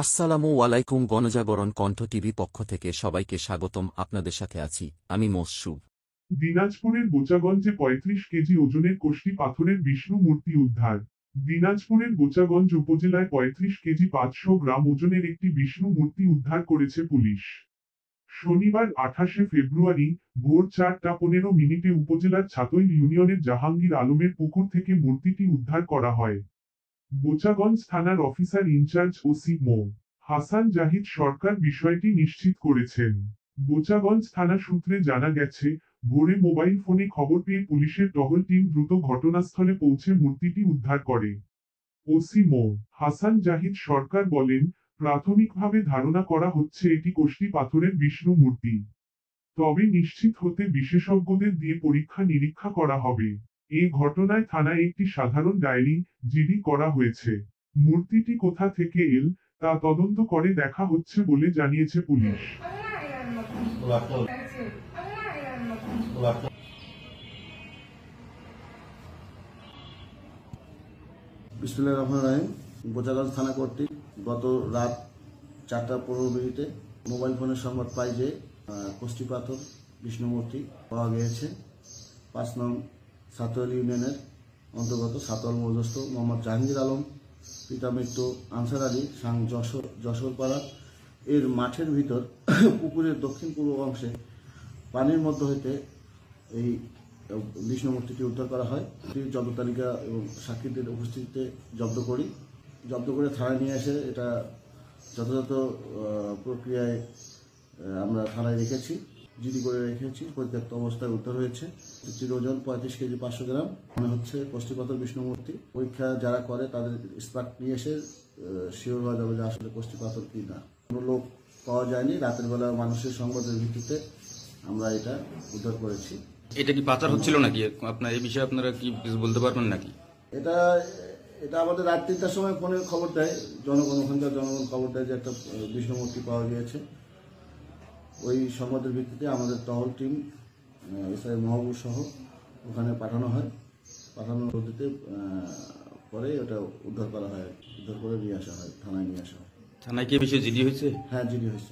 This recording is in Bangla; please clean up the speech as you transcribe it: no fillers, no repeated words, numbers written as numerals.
আসসালামু আলাইকুম। গণজাগরণ কণ্ঠ টিভি পক্ষ থেকে সবাইকে স্বাগতম। আপনাদের সাথে আছি আমি মসুব। দিনাজপুরের বোচাগঞ্জে ৩৫ কেজি ওজনের কষ্টি পাথরের বিষ্ণু মূর্তি উদ্ধার। দিনাজপুরের বোচাগঞ্জ উপজেলায় ৩৫ কেজি ৫০০ গ্রাম ওজনের একটি বিষ্ণু মূর্তি উদ্ধার করেছে পুলিশ। শনিবার ২৮শে ফেব্রুয়ারি ভোর ৪টা ১৫ মিনিটে উপজেলার ছাতইল ইউনিয়নের জাহাঙ্গীর আলমের পুকুর থেকে মূর্তিটি উদ্ধার করা হয়। বোচাগঞ্জ থানার অফিসার ইনচার্জ ওসি মো. হাসান জাহিদ সরকার বিষয়টি নিশ্চিত করেছেন। বোচাগঞ্জ থানা সূত্রে জানা গেছে, ভোরে মোবাইল ফোনে খবর পেয়ে পুলিশের টহল টিম দ্রুত ঘটনাস্থলে পৌঁছে মূর্তিটি উদ্ধার করে। ওসি মো. হাসান জাহিদ সরকার বলেন, প্রাথমিকভাবে ধারণা করা হচ্ছে এটি কষ্টি পাথরের বিষ্ণু মূর্তি। তবে নিশ্চিত হতে বিশেষজ্ঞদের দিয়ে পরীক্ষা নিরীক্ষা করা হবে। এ ঘটনায় থানায় একটি সাধারণ ডায়েরি জিডি করা হয়েছে। মূর্তিটি কোথা থেকে এল তা তদন্ত করে দেখা হচ্ছে বলে জানিয়েছে পুলিশ। বিসমিল্লাহির রহমানির রহিম। বোচাগঞ্জ থানা কর্তৃক গত রাত ৪টা ১৫ মিনিটে মোবাইল ফোনের সংবাদ পাই যে কষ্টি পাথর বিষ্ণু মূর্তি পাওয়া গিয়েছে ৫ নং ছাতওয়াল ইউনিয়নের অন্তর্গত ছাতওয়াল মৌজস্থ মোহাম্মদ জাহাঙ্গীর আলম, পিতা মৃত্যু আনসার আলী, সাং যশোরপাড়া এর মাঠের ভিতর পুকুরের দক্ষিণ পূর্ব অংশে পানির মধ্য হইতে এই বিষ্ণু মূর্তিটি উদ্ধার করা হয়। জব্দ তালিকা এবং সাক্ষীদের উপস্থিতিতে জব্দ করে থানায় নিয়ে এসে এটা যথাযথ প্রক্রিয়ায় আমরা থানায় রেখেছি, জিডি করে রেখেছি। পরিত্যক্ত অবস্থায় উদ্ধার হয়েছে। মূর্তির ওজন ৩৫ কেজি ৫০০ গ্রাম। মনে হচ্ছে কষ্টি পাথর বিষ্ণু মূর্তি। পরীক্ষা যারা করে তাদের স্পার্ট নিয়ে এসে শিওর হওয়া যাবে যে আসলে কষ্টি পাথর কি না। কোনো লোক পাওয়া যায়নি। রাতের বেলা মানুষের সংবাদের ভিত্তিতে আমরা এটা উদ্ধার করেছি। এটা কি পাচার হচ্ছিল নাকি? আপনার এই বিষয়ে আপনারা কি কিছু বলতে পারবেন নাকি? এটা এটা আমাদের রাত ৩টার সময় ফোনে খবর দেয়, ওখানকার জনগণ খবর দেয় যে একটা বিষ্ণু মূর্তি পাওয়া গিয়েছে। ওই সংবাদের ভিত্তিতে আমাদের টহল টিম এসআই মহবুব সহ ওখানে পাঠানো হয়। পাঠানোর পদ্ধতিতে পরে ওটা উদ্ধার করা হয়, উদ্ধার করে নিয়ে আসা হয়, থানায় নিয়ে আসা হয়। থানায় কি বিষয়ে জিডি হয়েছে? হ্যাঁ, জিডি হয়েছে।